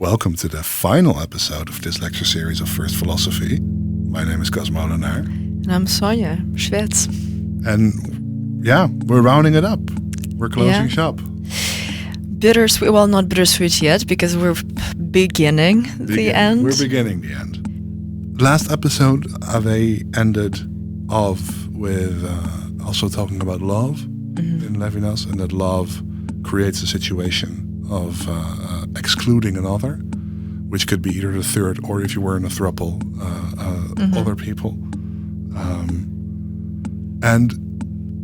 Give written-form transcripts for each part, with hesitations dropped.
Welcome to the final episode of this lecture series of First Philosophy. My name is Cas Molenaar. And I'm Sonja Schwetz. And yeah, we're rounding it up. We're closing shop. Bittersweet, well, not bittersweet yet, because we're beginning the end. We're beginning the end. Last episode, Ave ended off with also talking about love in Levinas, and that love creates a situation of excluding another, which could be either the third or, if you were in a throuple, other people. And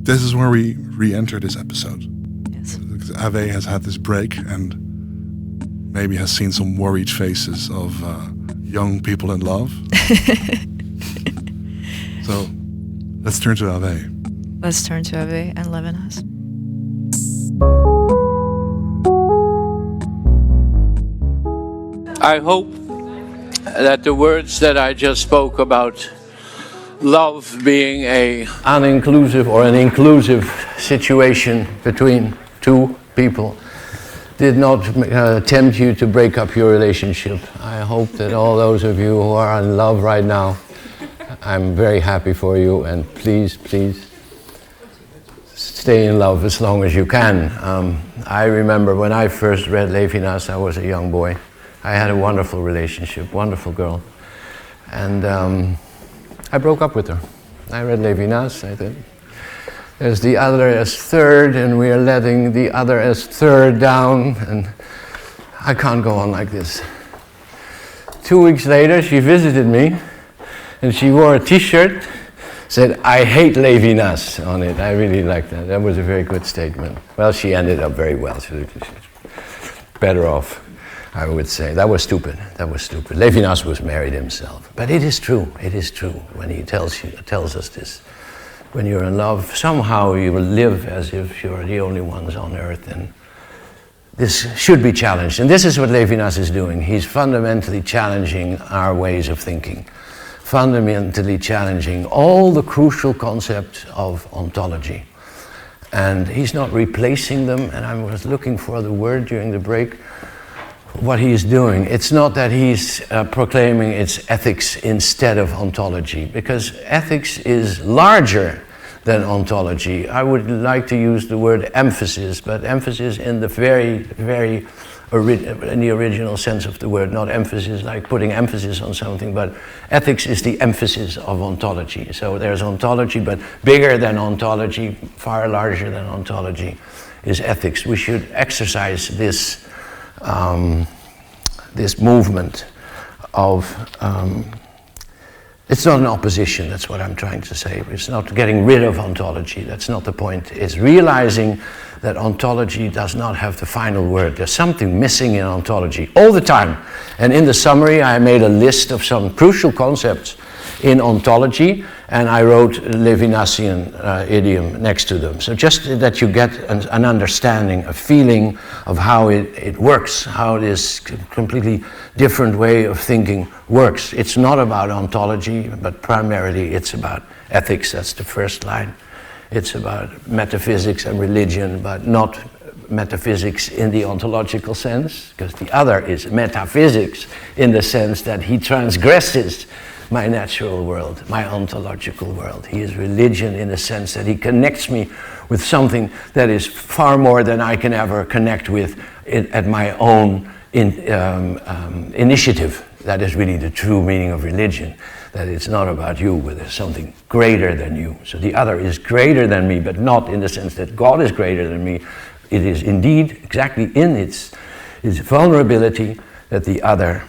this is where we re-enter this episode. Yes. Because Ave has had this break and maybe has seen some worried faces of young people in love. So let's turn to Ave. Let's turn to Ave and Levinas. I hope that the words that I just spoke about love being an uninclusive or an inclusive situation between two people did not tempt you to break up your relationship. I hope that all those of you who are in love right now, I'm very happy for you, and please stay in love as long as you can. I remember when I first read Levinas, I was a young boy. I had a wonderful relationship, wonderful girl. And I broke up with her. I read Levinas, I thought, there's the other as third, and we are letting the other as third down, and I can't go on like this. 2 weeks later, she visited me, and she wore a t-shirt, said, "I hate Levinas" on it. I really liked that. That was a very good statement. Well, she ended up very well. She's better off, I would say. That was stupid. Levinas was married himself. But it is true when he tells us this. When you're in love, somehow you will live as if you're the only ones on earth, and this should be challenged. And this is what Levinas is doing. He's fundamentally challenging our ways of thinking, fundamentally challenging all the crucial concepts of ontology. And he's not replacing them, and I was looking for the word during the break. What he's doing, it's not that he's proclaiming it's ethics instead of ontology, because ethics is larger than ontology. I would like to use the word emphasis, but emphasis in the very in the original sense of the word, not emphasis like putting emphasis on something, but ethics is the emphasis of ontology. So there's ontology, but bigger than ontology, far larger than ontology, is ethics. We should exercise this movement of, it's not an opposition, that's what I'm trying to say. It's not getting rid of ontology, that's not the point. It's realizing that ontology does not have the final word. There's something missing in ontology all the time. And in the summary, I made a list of some crucial concepts in ontology, and I wrote Levinasian idiom next to them. So just that you get an understanding, a feeling of how it works, how this completely different way of thinking works. It's not about ontology, but primarily it's about ethics. That's the first line. It's about metaphysics and religion, but not metaphysics in the ontological sense, because the other is metaphysics in the sense that he transgresses my natural world, my ontological world. He is religion in the sense that he connects me with something that is far more than I can ever connect with at my own initiative. That is really the true meaning of religion, that it's not about you, but there's something greater than you. So the other is greater than me, but not in the sense that God is greater than me. It is indeed exactly in its vulnerability that the other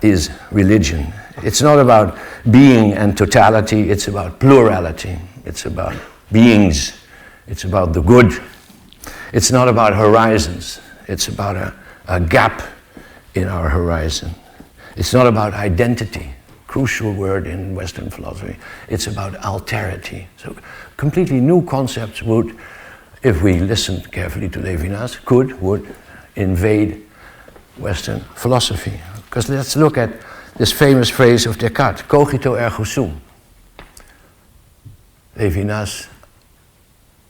is religion. It's not about being and totality, it's about plurality. It's about beings, it's about the good. It's not about horizons, it's about a gap in our horizon. It's not about identity, crucial word in Western philosophy. It's about alterity. So completely new concepts would, if we listened carefully to Levinas, would invade Western philosophy. Because let's look at this famous phrase of Descartes, cogito ergo sum. Levinas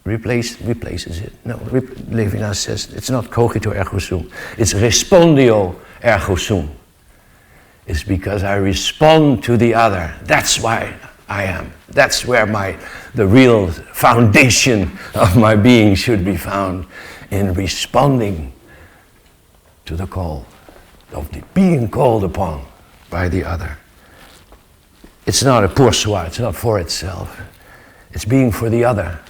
replaces it. No, Levinas says it's not cogito ergo sum, it's respondio ergo sum. It's because I respond to the other. That's why I am. That's where the real foundation of my being should be found, in responding to the call of being called upon by the other. It's not a pour soi, it's not for itself. It's being for the other.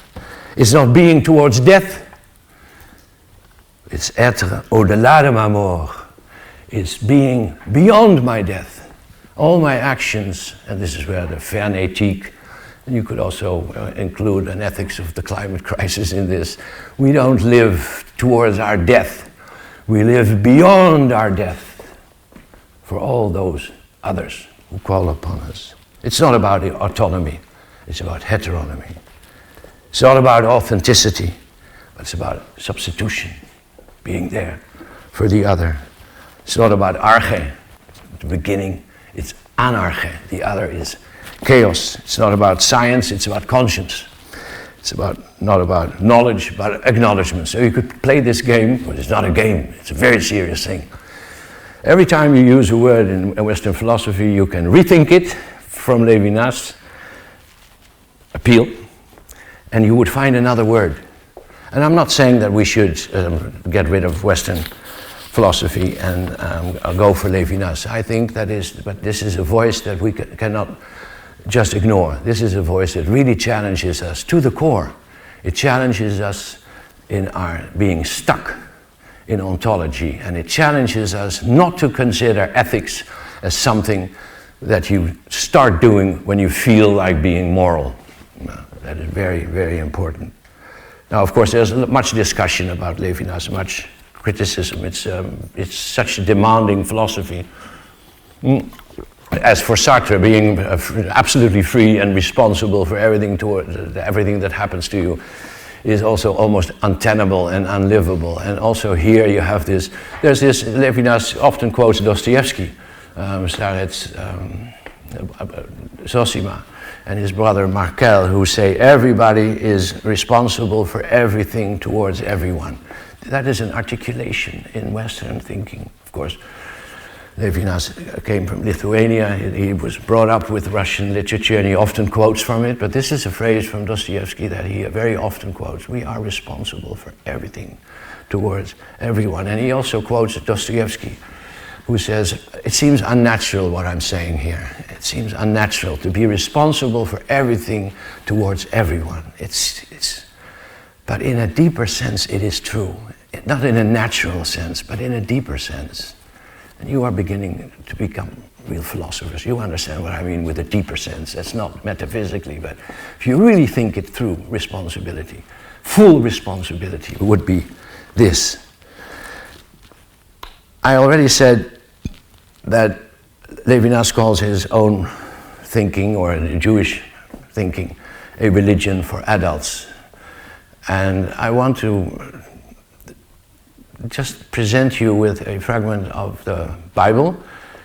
It's not being towards death. It's être au-delà de ma mort. It's being beyond my death. All my actions, and this is where the Vernetik, and you could also include an ethics of the climate crisis in this. We don't live towards our death. We live beyond our death for all those others who call upon us. It's not about autonomy, it's about heteronomy. It's not about authenticity, but it's about substitution, being there for the other. It's not about arche, the beginning, it's anarche, the other is chaos. It's not about science, it's about conscience. It's not about knowledge, but acknowledgement. So you could play this game, but it's not a game, it's a very serious thing. Every time you use a word in Western philosophy, you can rethink it from Levinas, appeal, and you would find another word. And I'm not saying that we should get rid of Western philosophy and go for Levinas. I think but this is a voice that we cannot just ignore. This is a voice that really challenges us to the core. It challenges us in our being stuck in ontology, and it challenges us not to consider ethics as something that you start doing when you feel like being moral. That is very, very important. Now, of course, there's much discussion about Levinas, much criticism. It's such a demanding philosophy. As for Sartre, being absolutely free and responsible for everything that happens to you is also almost untenable and unlivable. And also here you have this, there's this, Levinas often quotes Dostoevsky, Starets Zosima, and his brother Markel, who say everybody is responsible for everything towards everyone. That is an articulation in Western thinking. Of course, Levinas came from Lithuania. He was brought up with Russian literature, and he often quotes from it. But this is a phrase from Dostoevsky that he very often quotes. We are responsible for everything towards everyone. And he also quotes Dostoevsky, who says, it seems unnatural what I'm saying here. It seems unnatural to be responsible for everything towards everyone. But in a deeper sense, it is true. Not in a natural sense, but in a deeper sense. And you are beginning to become real philosophers. You understand what I mean with a deeper sense. That's not metaphysically, but if you really think it through, responsibility, full responsibility would be this. I already said that Levinas calls his own thinking, or Jewish thinking, a religion for adults. And I want to just present you with a fragment of the Bible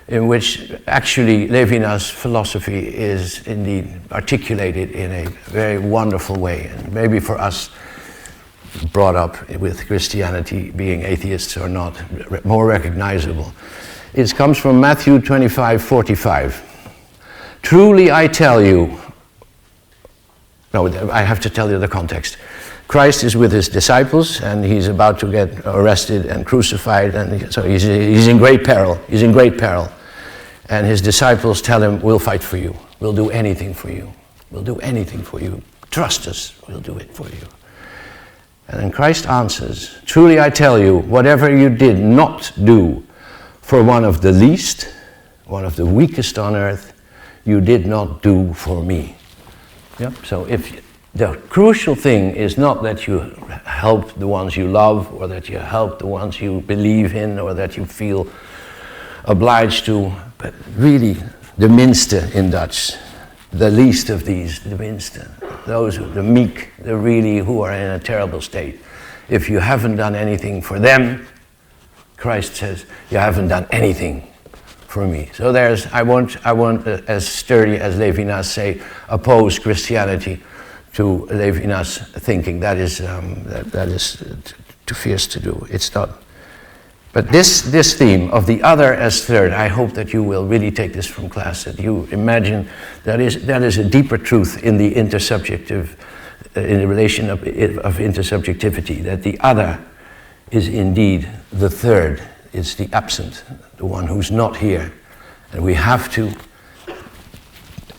in which actually Levinas' philosophy is indeed articulated in a very wonderful way, and maybe for us brought up with Christianity, being atheists or not, more recognizable. It comes from Matthew 25:45. Truly I tell you, no, I have to tell you the context. Christ is with his disciples, and he's about to get arrested and crucified, and so he's in great peril. He's in great peril. And his disciples tell him, we'll fight for you. We'll do anything for you. We'll do anything for you. Trust us, we'll do it for you. And then Christ answers, truly I tell you, whatever you did not do for one of the least, one of the weakest on earth, you did not do for me. Yep. So if the crucial thing is not that you help the ones you love, or that you help the ones you believe in, or that you feel obliged to, but really the minste in Dutch, the least of these, the minste, those who, the meek, the really who are in a terrible state. If you haven't done anything for them, Christ says, you haven't done anything for me. So I won't, as sturdy as Levinas say, oppose Christianity to Levinas thinking. That is too fierce to do. It's not But this theme of the other as third, I hope that you will really take this from class, that you imagine that is a deeper truth in the intersubjective, in the relation of intersubjectivity, that the other is indeed the third, it's the absent, the one who's not here. And we have to,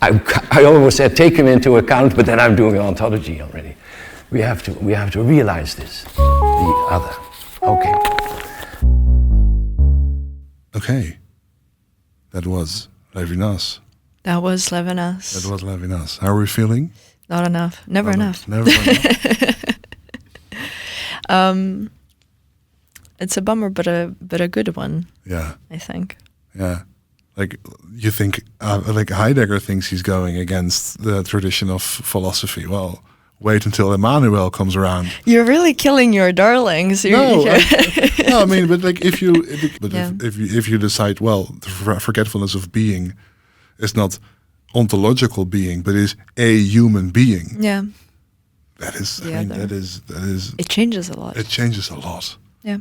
I almost said take him into account, but then I'm doing ontology already. We have to realize this, the other. Okay. Okay. That was Levinas. That was Levinas. That was Levinas. How are we feeling? Not enough. Never enough. Never enough. It's a bummer, but a good one. Yeah. I think. Yeah. Like you think, like Heidegger thinks he's going against the tradition of philosophy. Well, wait until Emmanuel comes around. You're really killing your darlings. No, I mean, but like if you decide, well, the forgetfulness of being is not ontological being, but is a human being. Yeah. That is. I mean, that is. It changes a lot. It changes a lot. Yeah.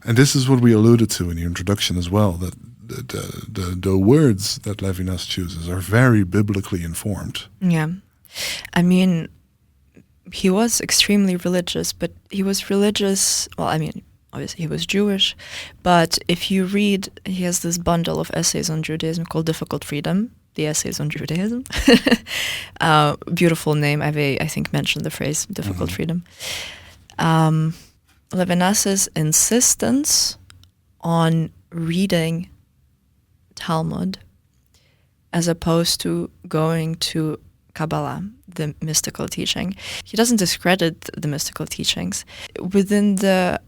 And this is what we alluded to in the introduction as well. That the words that Levinas chooses are very biblically informed. Yeah. I mean, he was extremely religious, but he was religious, well, I mean, obviously he was Jewish, but if you read, he has this bundle of essays on Judaism called Difficult Freedom, the Essays on Judaism. Beautiful name, I think mentioned the phrase Difficult Freedom. Levinas's insistence on reading Talmud as opposed to going to Kabbalah, the mystical teaching. He doesn't discredit the mystical teachings. Within the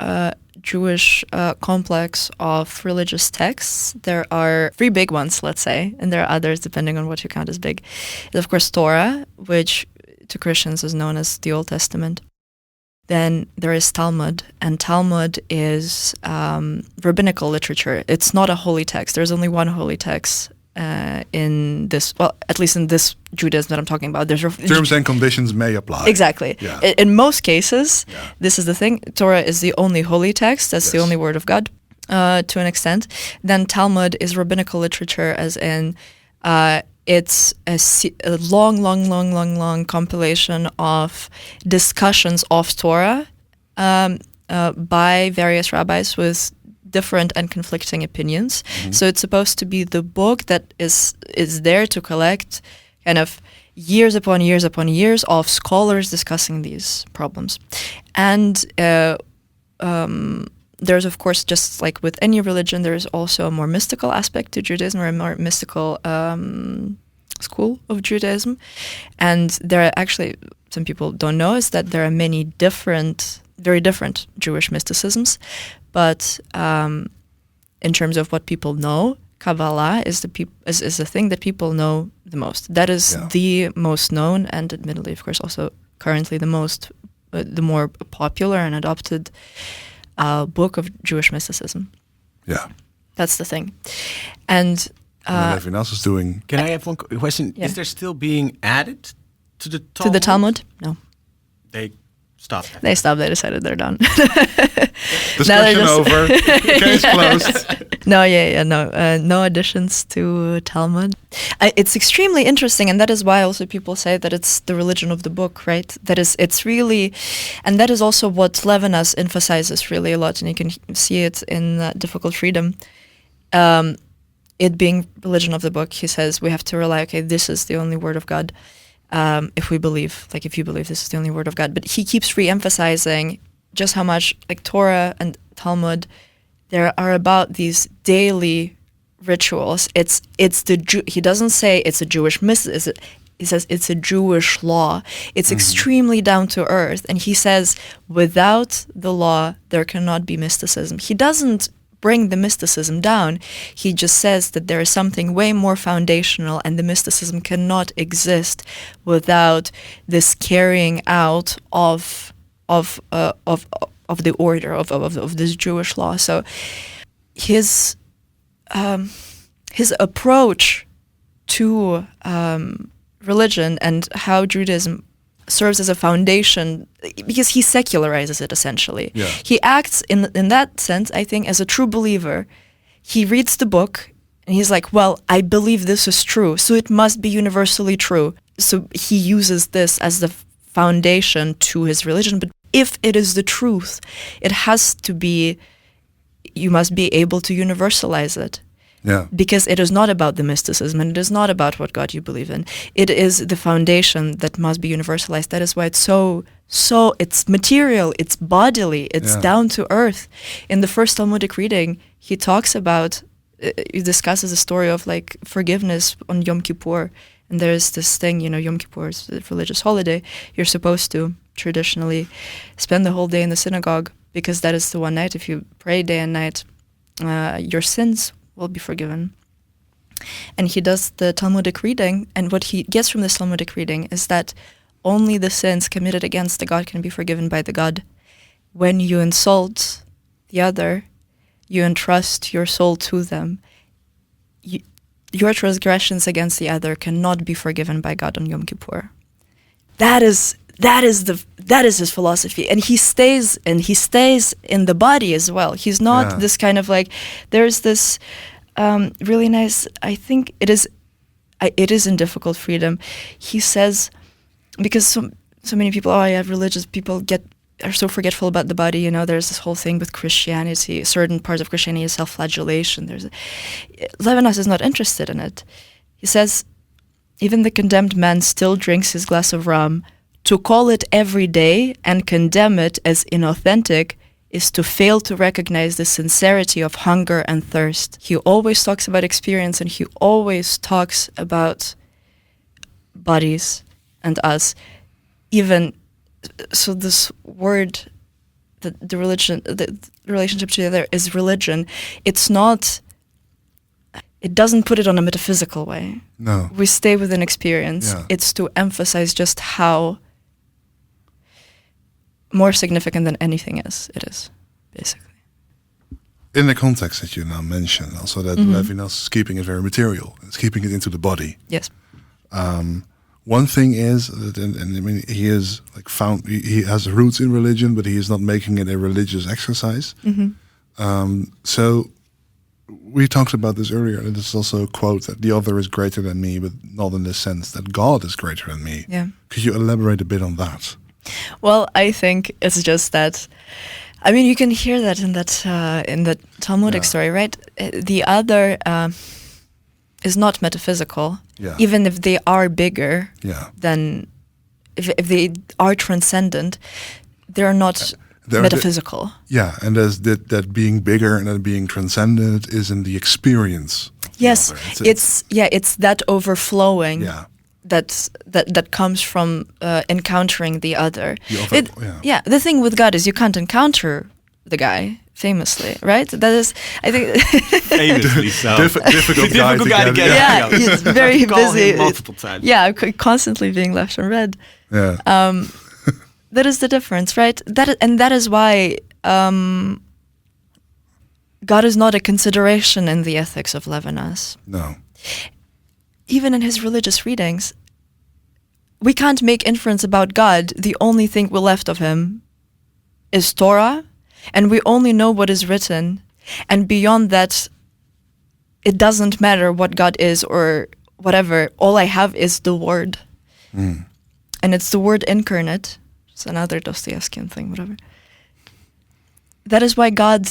Jewish complex of religious texts, there are three big ones, let's say, and there are others depending on what you count as big. There's, of course, Torah, which to Christians is known as the Old Testament. Then there is Talmud, and Talmud is rabbinical literature. It's not a holy text. There's only one holy text in this, well, at least in this Judaism that I'm talking about. There's terms and conditions may apply. Exactly. Yeah. In most cases, this is the thing. Torah is the only holy text. That's the only word of God to an extent. Then Talmud is rabbinical literature, as in it's a long compilation of discussions of Torah by various rabbis with different and conflicting opinions. Mm-hmm. So it's supposed to be the book that is there to collect kind of years upon years upon years of scholars discussing these problems. And there's, of course, just like with any religion, there is also a more mystical aspect to Judaism, or a more mystical school of Judaism. And there are actually, some people don't know, is that there are many very different Jewish mysticisms. But in terms of what people know, Kabbalah is the thing that people know the most. That is the most known, and admittedly, of course, also currently the more popular and adopted book of Jewish mysticism. Yeah, that's the thing. And Levinas is doing. Can I have one question? Yeah. Is there still being added to the Talmud? To the Talmud? No. They stopped. They stopped. They decided they're done. Discussion over. Case closed. No additions to Talmud. It's extremely interesting, and that is why also people say that it's the religion of the book, right? It's really, and that is also what Levinas emphasizes really a lot, and you can see it in Difficult Freedom. It being religion of the book, he says we have to rely, okay, this is the only word of God. If you believe this is the only word of God. But he keeps re-emphasizing just how much, like Torah and Talmud, there are about these daily rituals. He doesn't say it's a Jewish mysticism. He says it's a Jewish law. It's extremely down to earth. And he says without the law, there cannot be mysticism. He doesn't bring the mysticism down. He just says that there is something way more foundational, and the mysticism cannot exist without this carrying out of the order of this Jewish law. So his approach to religion and how Judaism serves as a foundation because he secularizes it essentially. Yeah. He acts in that sense, I think, as a true believer. He reads the book and he's like, well, I believe this is true, so it must be universally true. So he uses this as the foundation to his religion. But if it is the truth, it has to be, you must be able to universalize it. Yeah. Because it is not about the mysticism and it is not about what God you believe in. It is the foundation that must be universalized. That is why it's so it's material, it's bodily, it's down to earth. In the first Talmudic reading, he talks about, he discusses the story of like forgiveness on Yom Kippur. And there's this thing, Yom Kippur is a religious holiday. You're supposed to traditionally spend the whole day in the synagogue because that is the one night, if you pray day and night, your sins will be forgiven. And he does the Talmudic reading, and what he gets from this Talmudic reading is that only the sins committed against the God can be forgiven by the God. When you insult the other, you entrust your soul to them. Your transgressions against the other cannot be forgiven by God on Yom Kippur. That is his philosophy, and he stays in the body as well. He's not this kind of like. There's this really nice. I think it is in Difficult Freedom. He says, because so many people, religious people are so forgetful about the body. There's this whole thing with Christianity. Certain parts of Christianity is self-flagellation. Levinas is not interested in it. He says, even the condemned man still drinks his glass of rum. To call it every day and condemn it as inauthentic is to fail to recognize the sincerity of hunger and thirst. He always talks about experience, and he always talks about bodies and us. Even so, this word, the religion, the relationship to the other is religion. It's not. It doesn't put it on a metaphysical way. No. We stay within experience. Yeah. It's to emphasize just how more significant than anything is. It is, basically. In the context that you now mentioned, also that Levinas is keeping it very material. It's keeping it into the body. Yes. One thing is that, he is like he has roots in religion, but he is not making it a religious exercise. So we talked about this earlier, and this is also a quote that the other is greater than me, but not in the sense that God is greater than me. Yeah. Could you elaborate a bit on that? Well, I think it's just that, you can hear that in the Talmudic story, right? The other is not metaphysical, even if they are bigger than, if they are transcendent, they're not metaphysical. And there's that being bigger and that being transcendent is in the experience. Yes, it's that overflowing. Yeah. That comes from encountering the other. The thing with God is you can't encounter the guy, famously, right? That is, I think, famously so. Difficult guy to get. Yeah, he's very busy. Multiple times. Yeah, constantly being left unread. Yeah. That is the difference, right? That is why God is not a consideration in the ethics of Levinas. No. Even in his religious readings, we can't make inference about God. The only thing we're left of him is Torah, and we only know what is written. And beyond that, it doesn't matter what God is or whatever. All I have is the Word. And it's the Word incarnate. It's another Dostoevskian thing, whatever. That is why God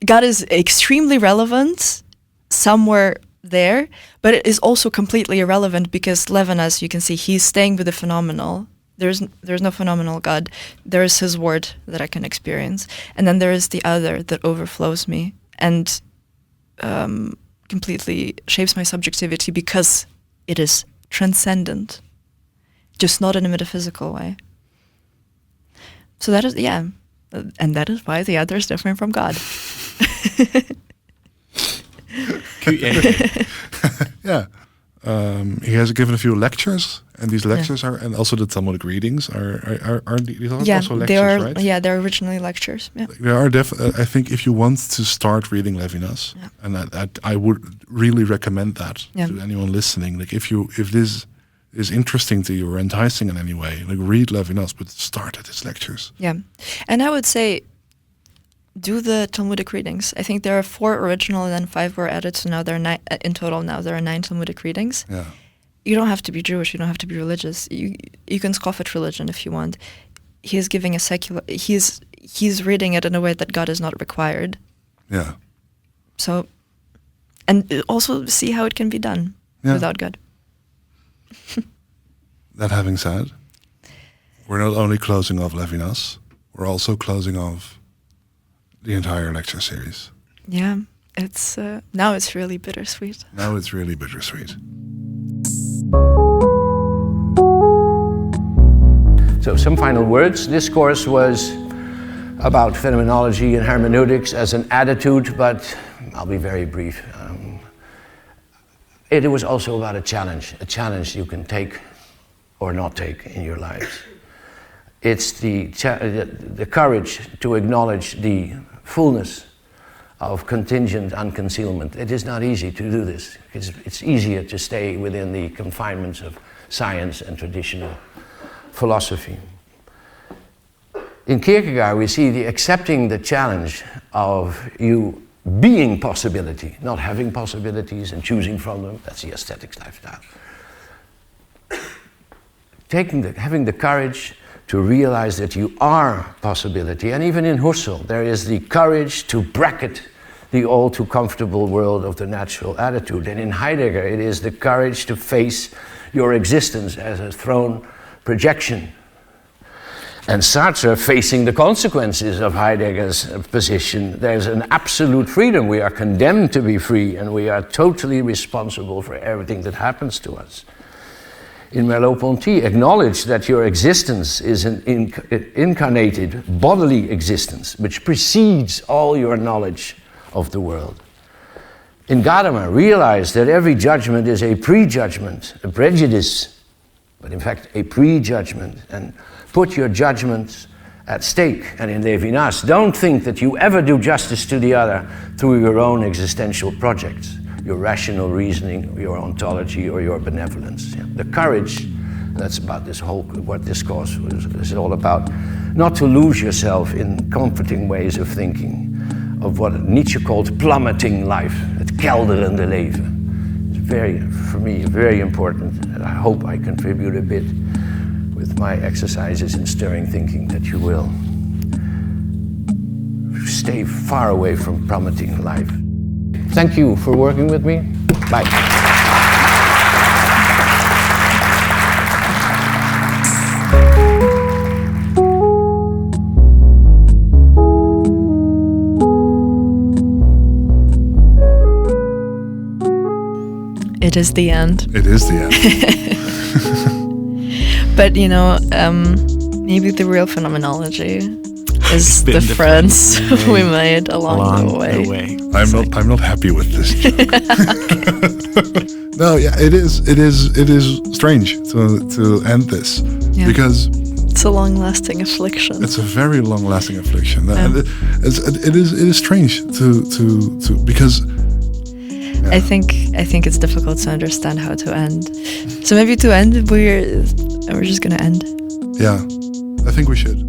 is extremely relevant somewhere there, but it is also completely irrelevant because Levinas, you can see, he's staying with the phenomenal. There's no phenomenal God. There is his word that I can experience, and then there is the other that overflows me and completely shapes my subjectivity because it is transcendent, just not in a metaphysical way. So that is, and that is why the other is different from God. Yeah. He has given a few lectures, and these lectures are, and also the Talmudic readings are these also lectures, right? Yeah, they're originally lectures. Yeah. There are I think if you want to start reading Levinas, and I would really recommend that to anyone listening. Like if is interesting to you or enticing in any way, like read Levinas, but start at his lectures. Yeah, and I would say do the Talmudic readings. I think there are 4 original and then 5 were added, so now there are 9 in total. Now there are 9 Talmudic readings. Yeah. You don't have to be Jewish. You don't have to be religious. You can scoff at religion if you want. He is giving a secular. He's reading it in a way that God is not required. Yeah. So, and also see how it can be done without God. That having said, we're not only closing off Levinas, we're also closing off the entire lecture series. Yeah, it's now it's really bittersweet. Now it's really bittersweet. So some final words. This course was about phenomenology and hermeneutics as an attitude, but I'll be very brief. It was also about a challenge you can take or not take in your lives. It's the courage to acknowledge the fullness of contingent unconcealment. It is not easy to do this. It's easier to stay within the confinements of science and traditional philosophy. In Kierkegaard, we see the accepting the challenge of you being possibility, not having possibilities and choosing from them. That's the aesthetics lifestyle. Having the courage to realize that you are possibility. And even in Husserl, there is the courage to bracket the all too comfortable world of the natural attitude. And in Heidegger, it is the courage to face your existence as a thrown projection. And Sartre, facing the consequences of Heidegger's position, there's an absolute freedom. We are condemned to be free, and we are totally responsible for everything that happens to us. In Merleau-Ponty, acknowledge that your existence is an incarnated bodily existence, which precedes all your knowledge of the world. In Gadamer, realize that every judgment is a prejudgment, a prejudice, but in fact a prejudgment, and put your judgments at stake. And in Levinas, don't think that you ever do justice to the other through your own existential projects, your rational reasoning, your ontology, or your benevolence. The courage, that's about this whole, what this course is all about, not to lose yourself in comforting ways of thinking, of what Nietzsche called plummeting life, het kelderende leven. It's for me, very important, and I hope I contribute a bit with my exercises in stirring thinking that you will stay far away from plummeting life. Thank you for working with me. Bye. It is the end. It is the end. But maybe the real phenomenology is the friends we made along the way. I'm not happy with this joke. No, yeah, it is strange to end this because it's a long-lasting affliction. It's a very long-lasting affliction, and it is strange to because. Yeah. I think it's difficult to understand how to end. So maybe to end, we're just gonna end. Yeah, I think we should.